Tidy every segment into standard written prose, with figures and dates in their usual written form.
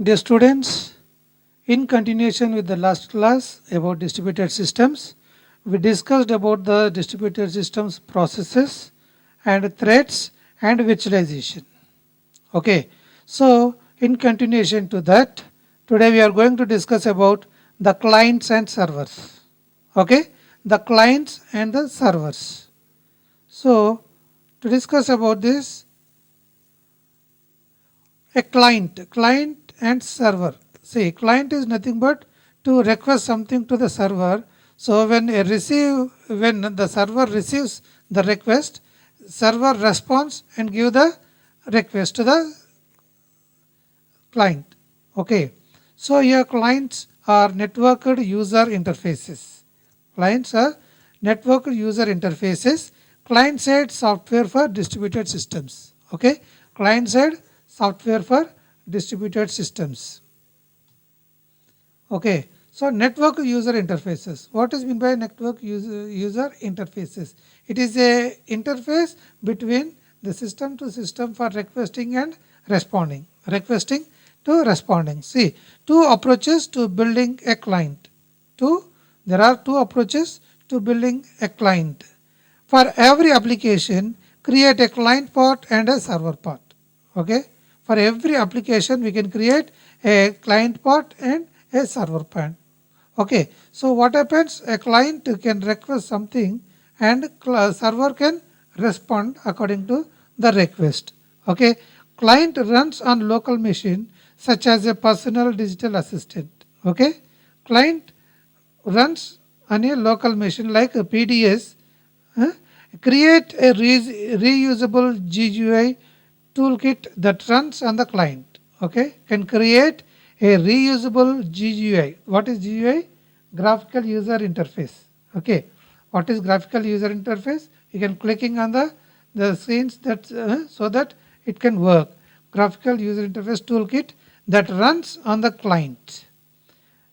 Dear students, in continuation with the last class about distributed systems, we discussed about the distributed systems processes and threads and virtualization. Okay, so in continuation to that, today we are going to discuss about the clients and servers. Okay, the clients and the servers. So to discuss about this, a client and server. See, client is nothing but to request something to the server. So when the server receives the request, server responds and give the request to the client. Okay, so your clients are networked user interfaces. Clients are networked user interfaces, client side software for distributed systems. Okay, client side software for distributed systems. Okay, so network user interfaces. What is meant by network user interfaces? It is a interface between the system to system for requesting and responding. Requesting to responding. See, two approaches to building a client. There are two approaches to building a client. For every application, create a client part and a server part. Okay. For every application, we can create a client part and a server part. Okay. So what happens? A client can request something and server can respond according to the request. Okay. Client runs on local machine such as a personal digital assistant. Okay. Client runs on a local machine like a PDS. huh? Create a reusable GUI toolkit that runs on the client. Okay, can create a reusable GUI. What is GUI? Graphical user interface. Okay, what is graphical user interface? You can clicking on the screens that so that it can work. Graphical user interface toolkit that runs on the client.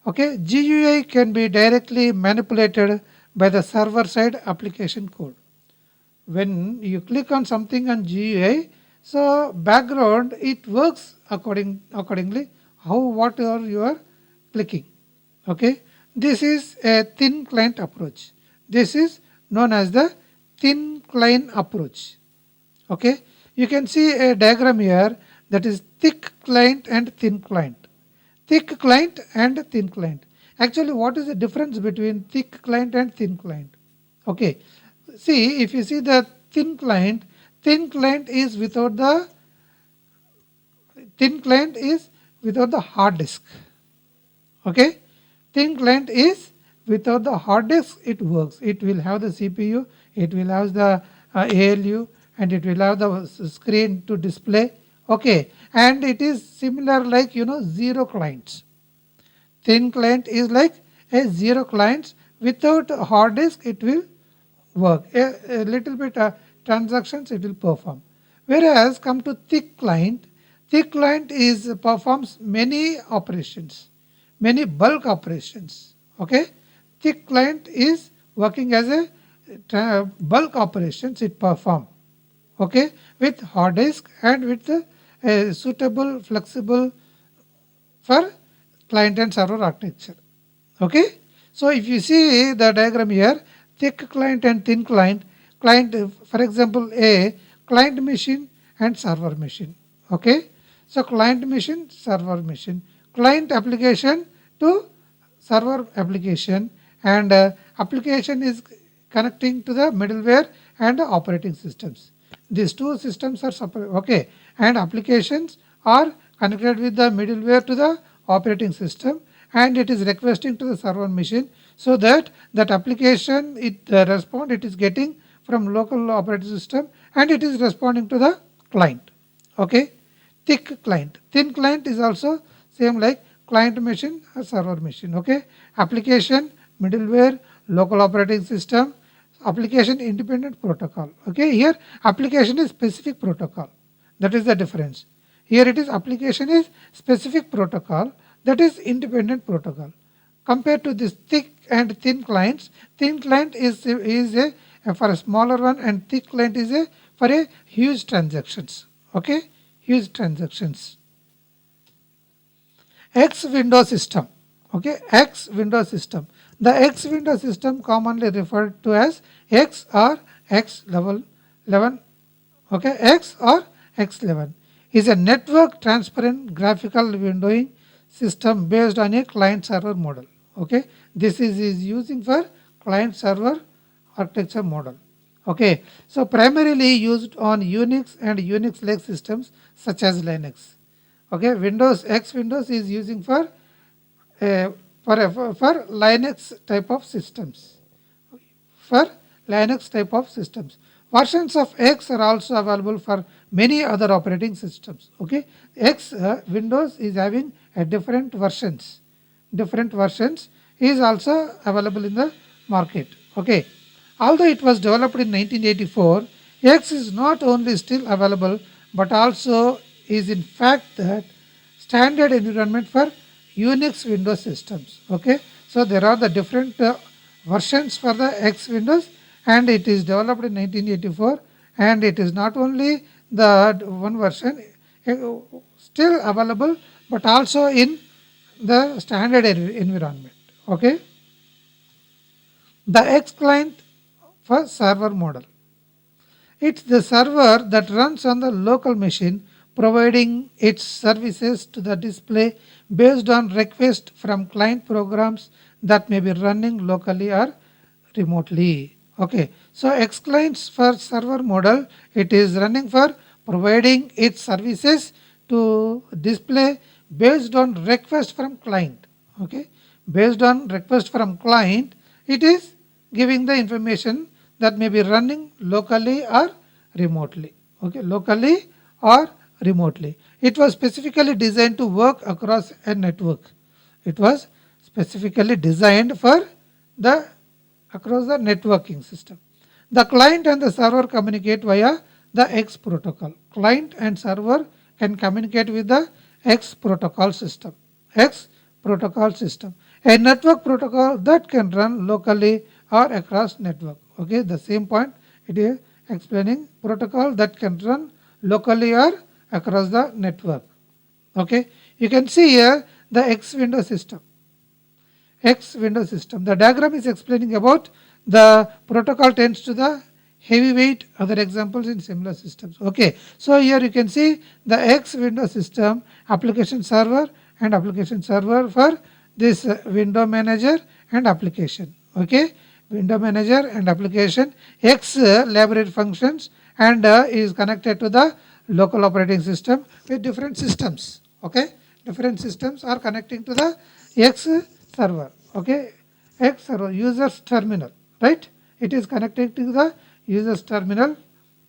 Okay, GUI can be directly manipulated by the server side application code. When you click on something on GUI, so background it works accordingly how what you are clicking. Okay, this is a thin client approach. This is known as the thin client approach. Okay, you can see a diagram here that is thick client and thin client. Thick client and thin client. Actually, what is the difference between thick client and thin client? Okay, see if you see the thin client is without the thin client is without the hard disk. Okay, thin client is without the hard disk. It works. It will have the CPU. It will have the ALU, and it will have the screen to display. Okay, and it is similar like zero clients. Thin client is like a zero clients. Without hard disk, it will work. A little bit transactions it will perform. Whereas come to thick client is performs many operations, many bulk operations. Okay, thick client is working as a bulk operations it perform. Okay, with hard disk and with a suitable flexible for client and server architecture. Okay, so if you see the diagram here, thick client and thin client for example a client machine and server machine. Okay, so client machine, server machine, client application to server application, and application is connecting to the middleware and the operating systems. These two systems are separate. Okay, and applications are connected with the middleware to the operating system, and it is requesting to the server machine so that that application it respond it is getting from local operating system and it is responding to the client. Okay, thick client, thin client is also same like client machine or server machine. Okay, application, middleware, local operating system, application independent protocol. Okay, here application is specific protocol, that is the difference. Here it is application is specific protocol, that is independent protocol. Compared to this thick and thin client is a for a smaller one, and thick client is a for a huge transactions. Okay, huge transactions. X window system. Okay, X window system. The X window system, commonly referred to as X or X level 11, okay, X or X11, is a network transparent graphical windowing system based on a client server model. Okay, this is using for client server architecture model. Okay, so primarily used on Unix and Unix like systems such as Linux. Okay, Windows X Windows is using uh, for Linux type of systems. For Linux type of systems, versions of X are also available for many other operating systems. Okay, X Windows is having a different versions is also available in the market. Okay, although it was developed in 1984, X is not only still available but also is in fact that standard environment for Unix Windows systems. Okay, so there are the different versions for the X Windows, and it is developed in 1984, and it is not only the one version uh, still available but also in the standard environment. Okay, the X client for server model. It's the server that runs on the local machine, providing its services to the display based on request from client programs that may be running locally or remotely. Okay, so X clients for server model, it is running for providing its services to display based on request from client. Okay, based on request from client, it is giving the information that may be running locally or remotely. Okay, locally or remotely. It was specifically designed to work across a network. It was specifically designed for the across the networking system. The client and the server communicate via the X protocol. Client and server can communicate with the X protocol system. X protocol system. A network protocol that can run locally or across network. Okay, the same point it is explaining protocol that can run locally or across the network. Okay, you can see here the X window system. X window system. The diagram is explaining about the protocol tends to the heavyweight, other examples in similar systems. Okay, so here you can see the X window system, application server and application server for this window manager and application. Okay, window manager and application. X library functions and is connected to the local operating system with different systems. Okay, different systems are connecting to the X server. Okay, X server user's terminal, right? It is connected to the user's terminal,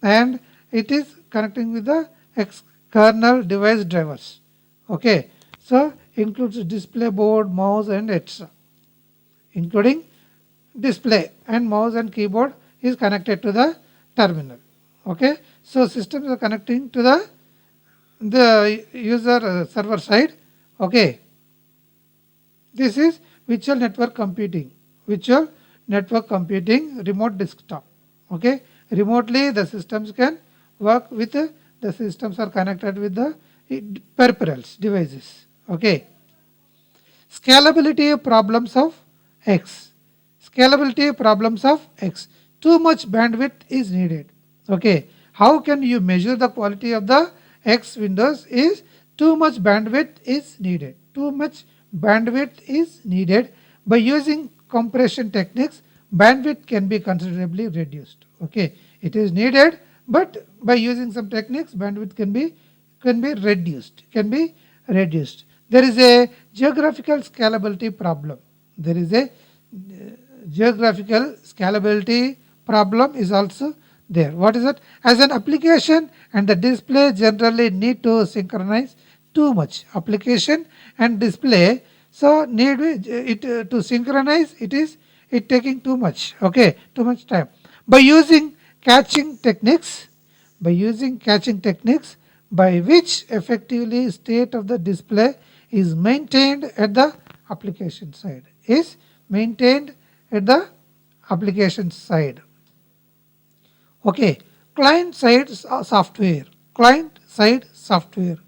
and it is connecting with the X kernel device drivers. Okay, so includes display board, mouse, and etc. Including display and mouse and keyboard is connected to the terminal. Okay, so systems are connecting to the user server side. Okay, this is virtual network computing. Virtual network computing, remote desktop. Okay, remotely the systems can work with the systems are connected with the peripherals devices. Okay, scalability problems of X. Scalability problems of X. Too much bandwidth is needed. Okay, how can you measure the quality of the X windows? Is too much bandwidth is needed. Too much bandwidth is needed. By using compression techniques, bandwidth can be considerably reduced. Okay, it is needed, but by using some techniques, bandwidth can be reduced. Can be reduced. There is a geographical scalability problem. There is a geographical scalability problem is also there. What is it? As an application and the display generally need to synchronize too much. Application and display, so need it to synchronize, it taking too much. Okay, too much time. By using catching techniques, by using catching techniques by which effectively state of the display is maintained at the application side, is maintained at the application side. Okay, client side software. Client side software.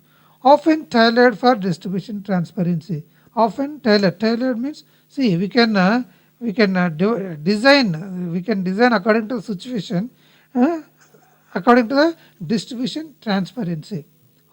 often tailored for distribution transparency. Often tailored. Tailored means, see, we can design according to the situation, uh, according to the distribution transparency.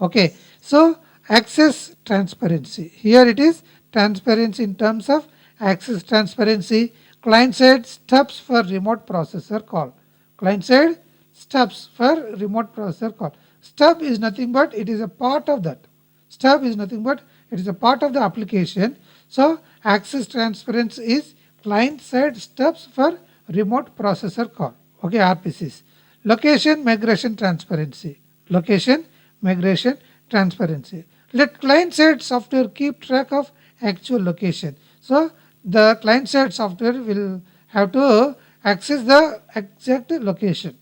Okay, so access transparency. Here it is transparency in terms of access transparency. Client side steps for remote processor call. Client side steps for remote processor call. Stub is nothing but it is a part of that. Stub is nothing but it is a part of the application. So access transparency is client side steps for remote processor call. Okay, RPCs. Location migration transparency. Location migration transparency. Let client side software keep track of actual location. So the client side software will have to access the exact location,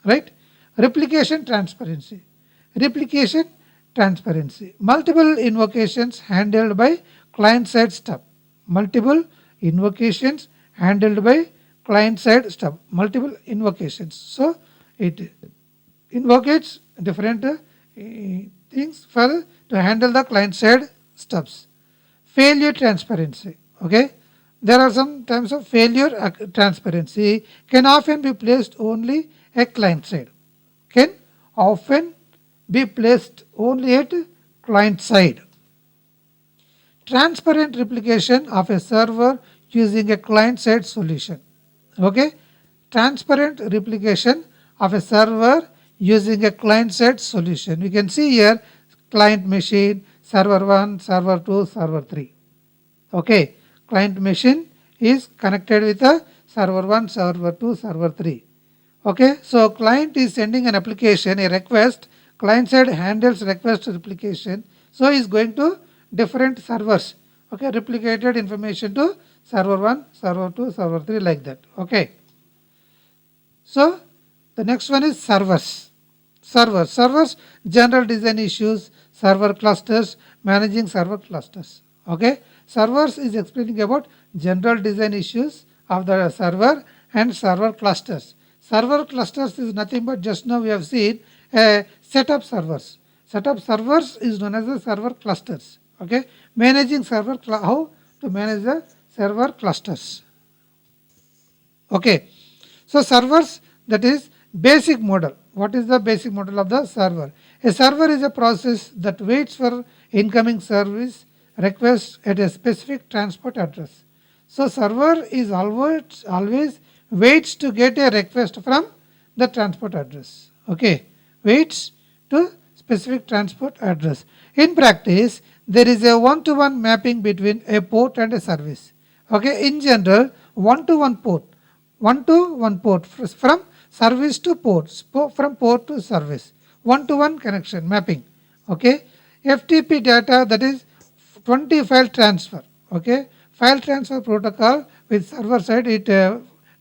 right? Replication transparency. Replication transparency. Multiple invocations handled by client side stub. Multiple invocations handled by client side stub. Multiple invocations. So it invocates different things for to handle the client side stubs. Failure transparency. Okay, there are some types of failure transparency can often be placed only at client side. Can often be placed only at client side. Transparent replication of a server using a client side solution. Okay, transparent replication of a server using a client side solution. We can see here client machine, server 1, server 2, server 3. Okay, client machine is connected with a server 1, server 2, server 3. Okay, so client is sending an application, a request. Client side handles request replication. So is going to different servers. Okay, replicated information to server 1, server 2, server 3, like that. Okay. So the next one is servers. Servers, general design issues, server clusters, managing server clusters. Okay, servers is explaining about general design issues of the server and server clusters. Server clusters is nothing but just now we have seen a set of servers. Set of servers is known as the server clusters. Okay, managing server how to manage the server clusters. Okay, so servers, that is basic model. What is the basic model of the server? A server is a process that waits for incoming service request at a specific transport address. So server is always waits to get a request from the transport address. Okay, waits to specific transport address. In practice, there is a one-to-one mapping between a port and a service. Okay, in general, one-to-one port, one-to-one port from service to ports, from port to service, one-to-one connection mapping. Okay, FTP data, that is 20 file transfer. Okay, file transfer protocol with server side, it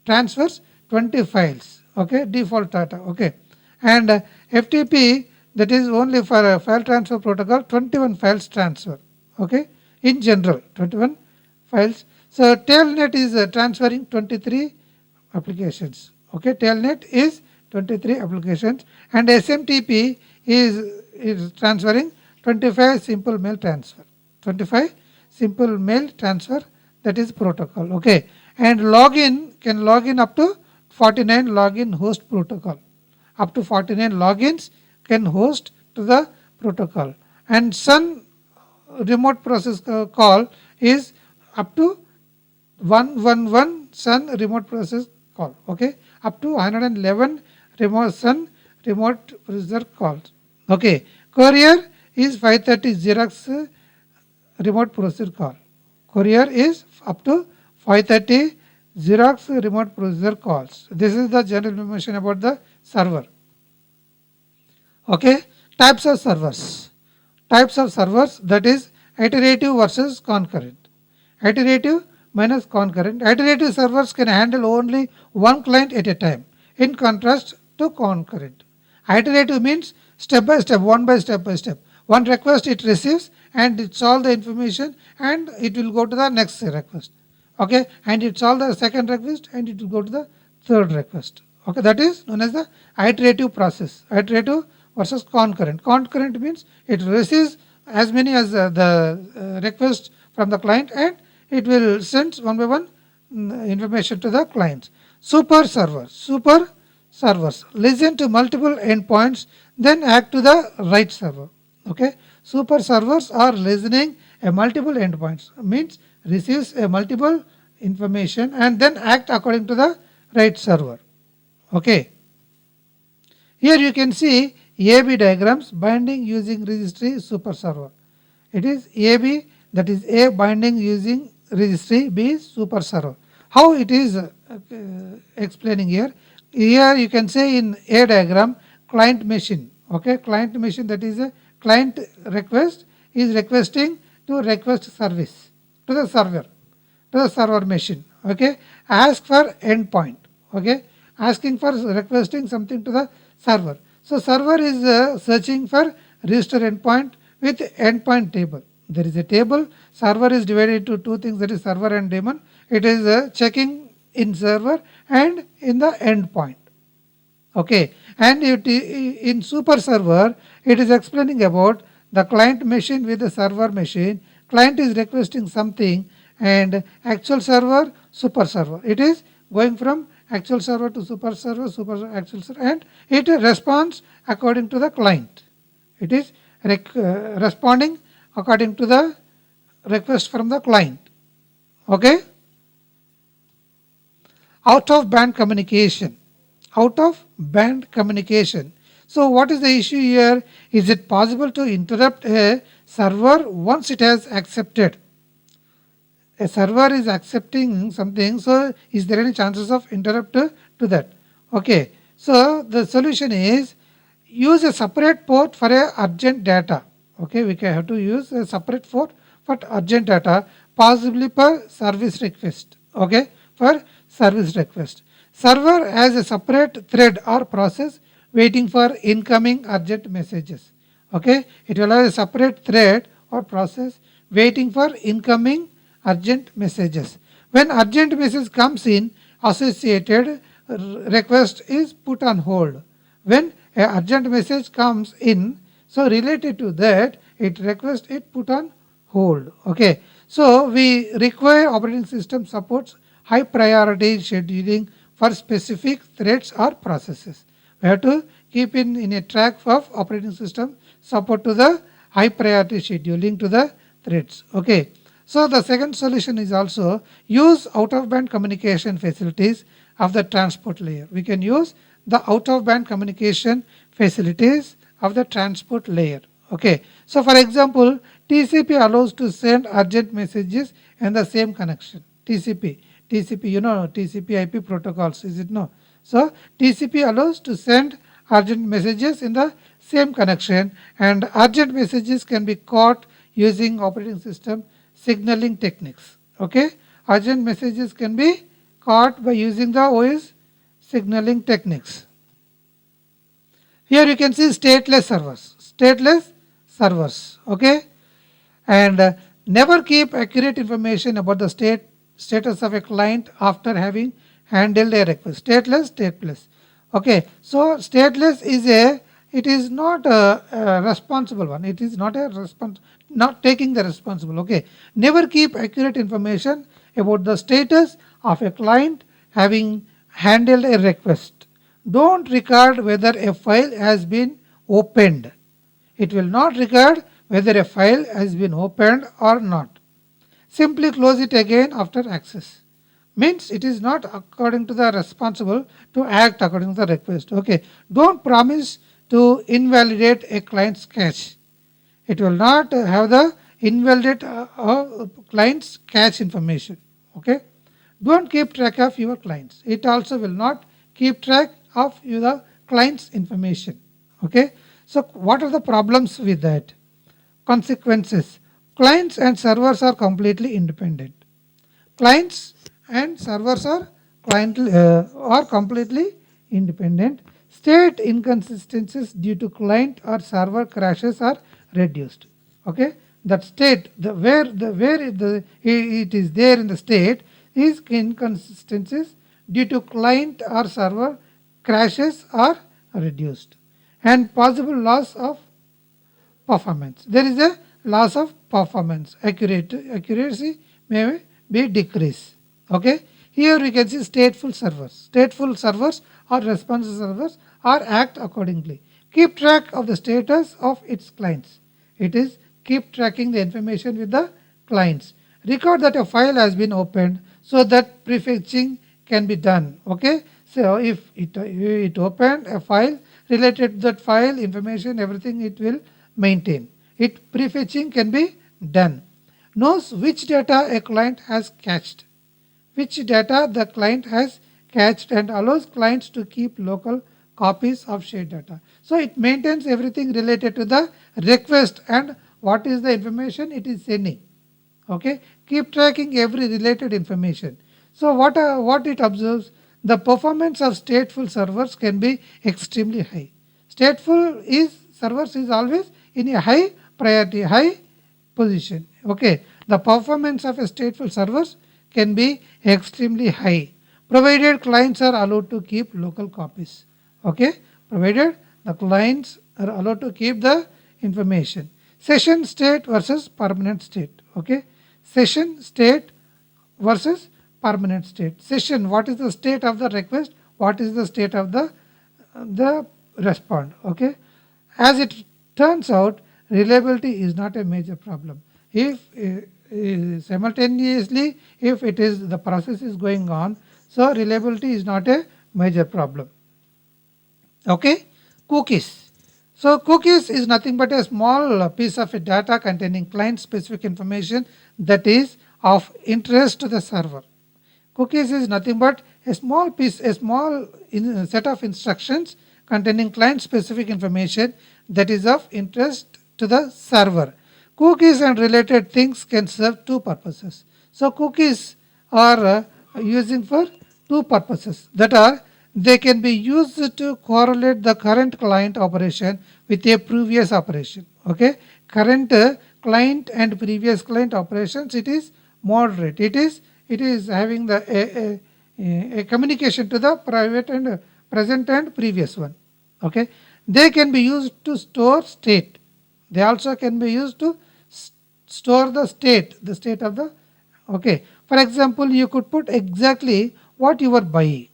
transfers 20 files. Okay, default data. Okay, and FTP, that is only for a file transfer protocol, 21 files transfer. Okay, in general 21 files. So Telnet is transferring 23 applications. Okay, Telnet is 23 applications, and SMTP is transferring 25 simple mail transfer. 25 simple mail transfer, that is protocol. Okay, and login can log in up to 49 login host protocol. Up to 49 logins can host to the protocol, and Sun remote process call is up to 111 Sun remote process call. Okay, up to 111 remote Sun remote processor calls. Okay, courier is 530 Xerox remote processor call. Courier is up to 530 Xerox remote processor calls. This is the general information about the server. Okay, types of servers. Types of servers, that is iterative versus concurrent. Iterative minus concurrent. Iterative servers can handle only one client at a time, in contrast to concurrent. Iterative means step by step, one by step by step. One request it receives and it solves the information and it will go to the next request. Okay, and it solves the second request and it will go to the third request. Okay, that is known as the iterative process. Iterative versus concurrent. Concurrent means it receives as many as the request from the client, and it will send one by one information to the clients. Super server. Super servers listen to multiple endpoints, then act to the right server. Okay, super servers are listening a multiple endpoints, means receives a multiple information and then act according to the right server. Okay, here you can see AB diagrams binding using registry super server. It is AB, that is A binding using registry, B is super server. How it is explaining here? Here you can say in A diagram client machine. Okay, client machine, that is a client request is requesting to request service to the server machine. Okay, ask for endpoint. Okay, asking for requesting something to the server. So server is searching for register endpoint with endpoint table. There is a table. Server is divided into two things, that is server and daemon. It is checking in server and in the endpoint. Okay, and in super server it is explaining about the client machine with the server machine. Client is requesting something, and actual server, super server, it is going from actual server to super server, super actual server, and it responds according to the client. It is responding according to the request from the client. Okay, out of band communication. Out of band communication. So what is the issue here? Is it possible to interrupt a server once it has accepted? A server is accepting something, so is there any chances of interrupt to that? Okay, so the solution is use a separate port for a urgent data. Okay, we can have to use a separate port for urgent data, possibly per service request. Okay, for service request. Server has a separate thread or process waiting for incoming urgent messages. Okay, it will have a separate thread or process waiting for incoming urgent messages. When urgent message comes in, associated request is put on hold. When a urgent message comes in, so related to that, it request it put on hold. Okay, so we require operating system supports high priority scheduling for specific threads or processes. We have to keep in a track of operating system support to the high priority scheduling to the threads. Okay, so the second solution is also use out of band communication facilities of the transport layer. We can use the out of band communication facilities of the transport layer. Okay, so for example, TCP allows to send urgent messages in the same connection. TCP, you know, TCP IP protocols, is it no? So TCP allows to send urgent messages in the same connection, and urgent messages can be caught using operating system signaling techniques. Okay, urgent messages can be caught by using the OS signaling techniques. Here you can see stateless servers. Stateless servers. Okay, and never keep accurate information about the status of a client after having handled a request. Stateless. Okay, so stateless is a, it is not a responsible one. It is not a not taking the responsible. Okay, never keep accurate information about the status of a client having handled a request. Don't record whether a file has been opened. It will not record whether a file has been opened or not. Simply close it again after access. Means it is not according to the responsible to act according to the request. Okay, don't promise to invalidate a client's cache. It will not have the invalidate client's cache information. Okay, don't keep track of your clients. It also will not keep track of your client's information. Okay, so what are the problems with that? Consequences. Clients and servers are completely independent. Clients and servers are completely independent. State inconsistencies due to client or server crashes are reduced. Okay, that state, it is there in the state is inconsistencies due to client or server crashes are reduced. and possible loss of performance. There is a loss of performance. Accuracy may be decreased. Okay. Here we can see stateful servers. Stateful servers or responsive servers or act accordingly. Keep track of the status of its clients. It is keep tracking the information with the clients. Record that a file has been opened so that prefetching can be done. Okay. So if it opened a file related to that file information, everything it will maintain. It prefetching can be done. Knows which data a client has cached, which data the client has cached, and allows clients to keep local copies of shared data. So it maintains everything related to the request and what is the information it is sending. Okay, keep tracking every related information. So what it observes, the performance of stateful servers can be extremely high. Stateful is servers is always in a high priority, high position. Okay, the performance of a stateful servers can be extremely high, provided clients are allowed to keep local copies. Okay, provided the clients are allowed to keep the information. Session state versus permanent state. Okay, session state versus permanent state. Session, what is the state of the request, what is the state of the respond. Okay, as it turns out, reliability is not a major problem. If simultaneously, if it is the process is going on, so reliability is not a major problem. Okay, cookies. So cookies is nothing but a small piece of data containing client specific information that is of interest to the server. Cookies is nothing but a small piece, a small set of instructions containing client specific information that is of interest to the server. Cookies and related things can serve two purposes. So cookies are using for two purposes, that are they can be used to correlate the current client operation with a previous operation. Okay, current client and previous client operations, it is moderate. It is having the a communication to the private and present and previous one. Okay, they can be used to store state. They also can be used to store the state of the. Okay, for example, you could put exactly what you were buying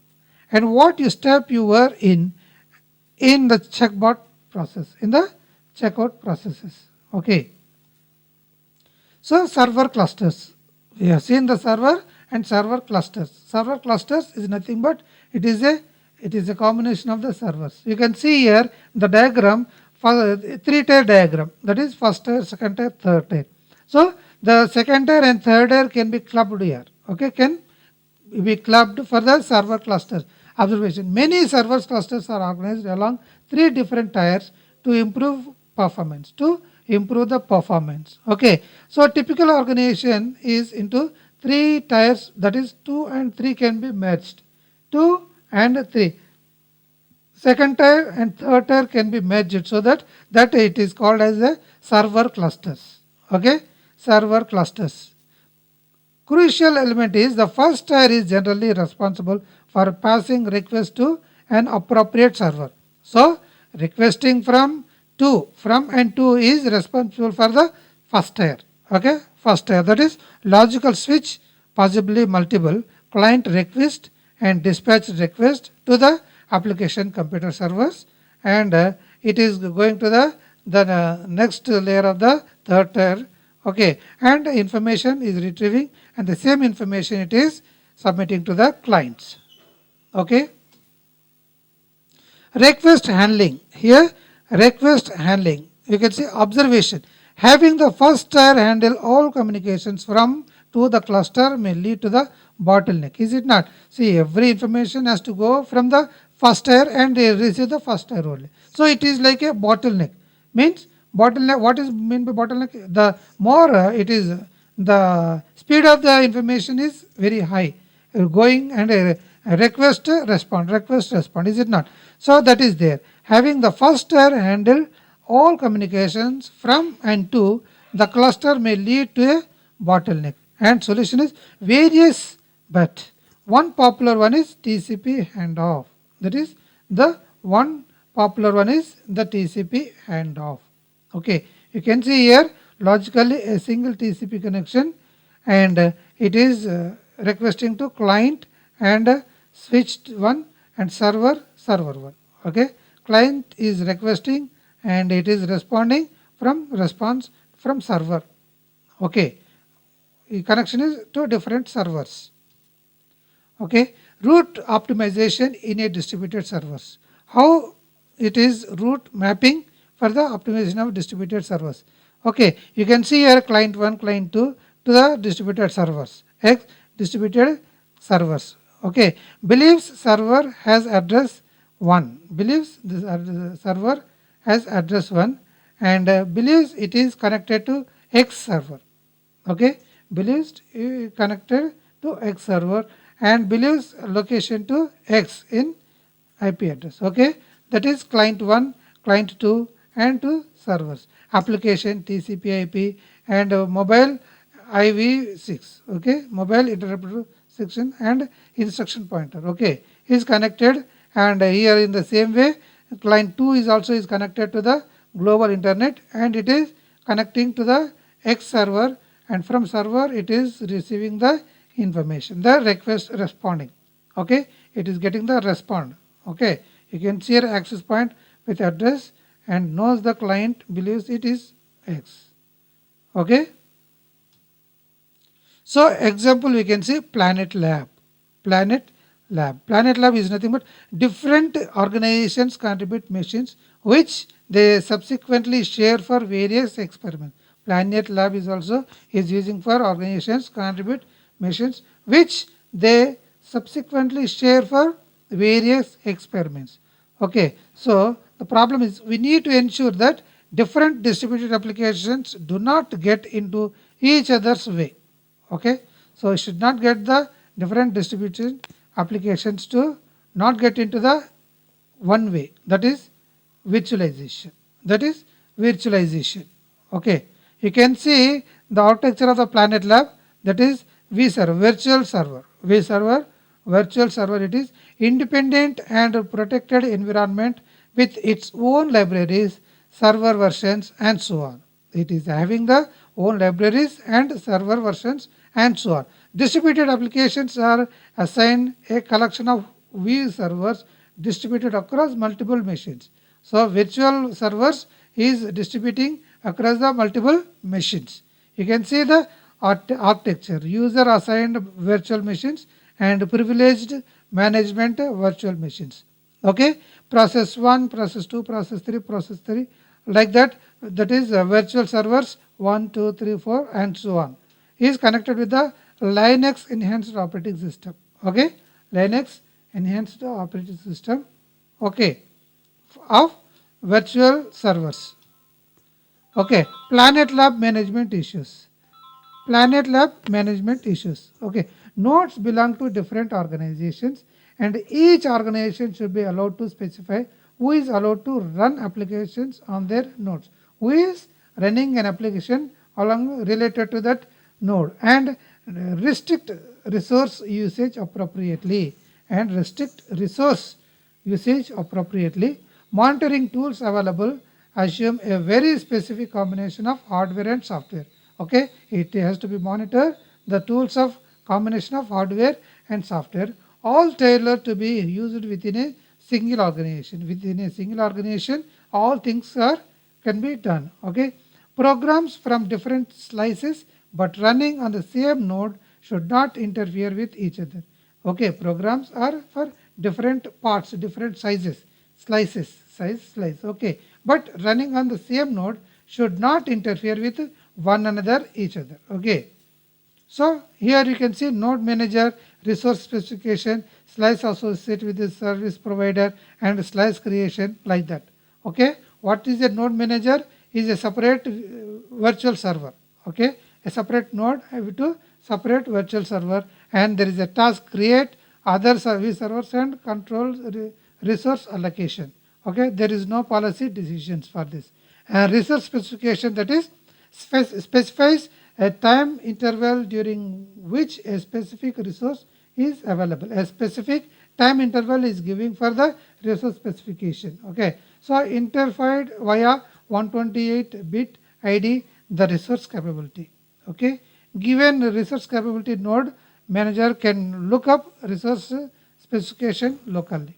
and what you step you were in the checkbot process, in the checkout processes. Okay, so server clusters, we have seen the server and server clusters. Server clusters is nothing but it is a combination of the servers. You can see here the diagram for three-tier diagram, that is first tier, second tier, third tier. So the second tier and third tier can be clubbed here. Okay, can be clubbed for the server clusters. Observation, many server clusters are organized along three different tiers to improve performance, Okay, so typical organization is into three tiers, that is 2 and 3 can be merged. 2 and 3. Second tier and third tier can be merged, so that it is called as a server clusters. Okay, server clusters. Crucial element is the first tier is generally responsible for passing request to an appropriate server. So requesting from and to is responsible for the first tier. Okay, first tier, that is logical switch, possibly multiple client request and dispatch request to the application computer servers, and it is going to the next layer of the third tier. Okay, and information is retrieving and the same information it is submitting to the clients. Okay, request handling. Here request handling, you can see observation, having the first tier handle all communications from to the cluster may lead to the bottleneck, is it not? See, every information has to go from the first tier and they receive the first tier only. So it is like a bottleneck. Means bottleneck, what is meant by bottleneck? The more it is, the speed of the information is very high. Going and request respond, is it not? So that is there. Having the first tier handle all communications from and to the cluster may lead to a bottleneck. And solution is various, but one popular one is TCP handoff. That is the one popular one is the TCP handoff. Okay, you can see here logically a single TCP connection, and it is requesting to client and switched one and server one. Okay, client is requesting and it is responding from response from server. Okay, the connection is to different servers. Okay, route optimization in a distributed servers. How it is route mapping for the optimization of distributed servers. Okay, you can see here client 1, client 2 to the distributed servers, X distributed servers. Okay, believes server has address 1, believes this server has address 1, and believes it is connected to X server. Okay, believes connected to X server and believes location to X in IP address. Okay, that is client 1, client 2 and 2 servers, application TCP IP and mobile IV6. Okay, mobile interpreter section and instruction pointer. Okay, is connected, and here in the same way client 2 is also is connected to the global internet and it is connecting to the X server, and from server it is receiving the information, the request responding. Okay, it is getting the respond. Okay, you can see here access point with address and knows the client believes it is X. Okay, so example we can see Planet Lab. Planet Lab. Planet Lab is nothing but different organizations contribute machines which they subsequently share for various experiments. Planet Lab is also is using for organizations contribute machines which they subsequently share for various experiments. Okay, so the problem is we need to ensure that different distributed applications do not get into each other's way. Okay, so you should not get the different distributed applications to not get into the one way, that is virtualization, that is virtualization. Okay, you can see the architecture of the Planet Lab, that is vServer, virtual server, vServer, virtual server. It is independent and protected environment with its own libraries, server versions and so on. It is having the own libraries and server versions and so on. Distributed applications are assigned a collection of vServers distributed across multiple machines. So virtual servers is distributing across the multiple machines. You can see the architecture, user assigned virtual machines and privileged management virtual machines. Okay, process 1, process 2, process 3 like that, that is virtual servers 1, 2, 3, 4 and so on is connected with the Linux enhanced operating system. Okay, Linux enhanced operating system. Okay, of virtual servers. Okay, Planet Lab management issues. Planet Lab management issues. Okay, nodes belong to different organizations and each organization should be allowed to specify who is allowed to run applications on their nodes, who is running an application along related to that node, and restrict resource usage appropriately, and restrict resource usage appropriately. Monitoring tools available assume a very specific combination of hardware and software. Okay, it has to be monitored the tools of combination of hardware and software, all tailored to be used within a single organization. Within a single organization all things are can be done. Okay, programs from different slices but running on the same node should not interfere with each other. Okay, programs are for different parts, different sizes, slice. Okay, but running on the same node should not interfere with one another, each other. Okay, so here you can see node manager, resource specification, slice associated with the service provider and slice creation like that. Okay, what is a node manager? Is a separate virtual server. Okay, a separate node have to separate virtual server, and there is a task create other service servers and control resource allocation. Okay, there is no policy decisions for this. And resource specification, that is specifies a time interval during which a specific resource is available. A specific time interval is giving for the resource specification. Okay, so interfered via 128-bit ID the resource capability. Okay, given resource capability node, manager can look up resource specification locally.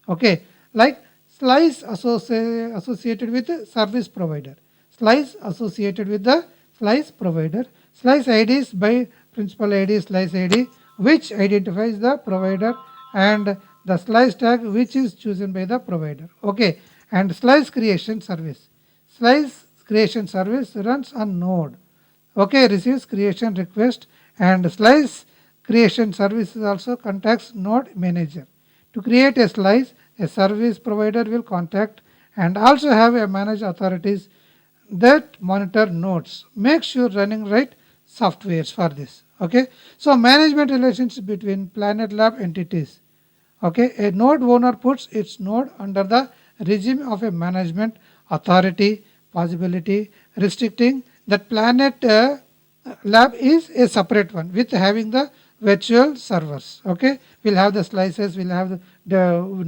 Okay, like slice associated with the service provider, slice associated with the slice provider, slice IDs by principal ID, slice ID, which identifies the provider, and the slice tag which is chosen by the provider. Okay, and slice creation service. Slice creation service runs on node. Okay, receives creation request, and slice creation services also contacts node manager. To create a slice, a service provider will contact and also have a manage authorities that monitor nodes. Make sure running right softwares for this. Okay, so management relationship between Planet Lab entities. Okay, a node owner puts its node under the regime of a management authority possibility restricting that Planet Lab is a separate one with having the virtual servers. Okay, we'll have the slices, we'll have the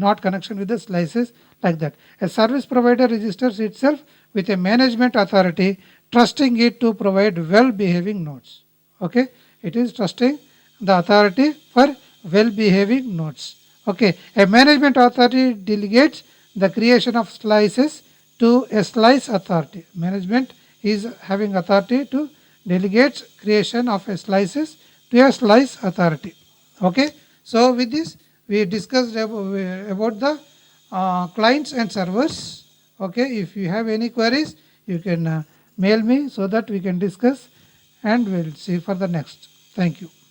not connection with the slices, like that. A service provider registers itself with a management authority, trusting it to provide well behaving nodes. Okay, it is trusting the authority for well behaving nodes. Okay, a management authority delegates the creation of slices to a slice authority. Management is having authority to delegate creation of a slices to a slice authority. Okay, so with this we discussed about the clients and servers. Okay, if you have any queries, you can mail me so that we can discuss and we'll see for the next. Thank you.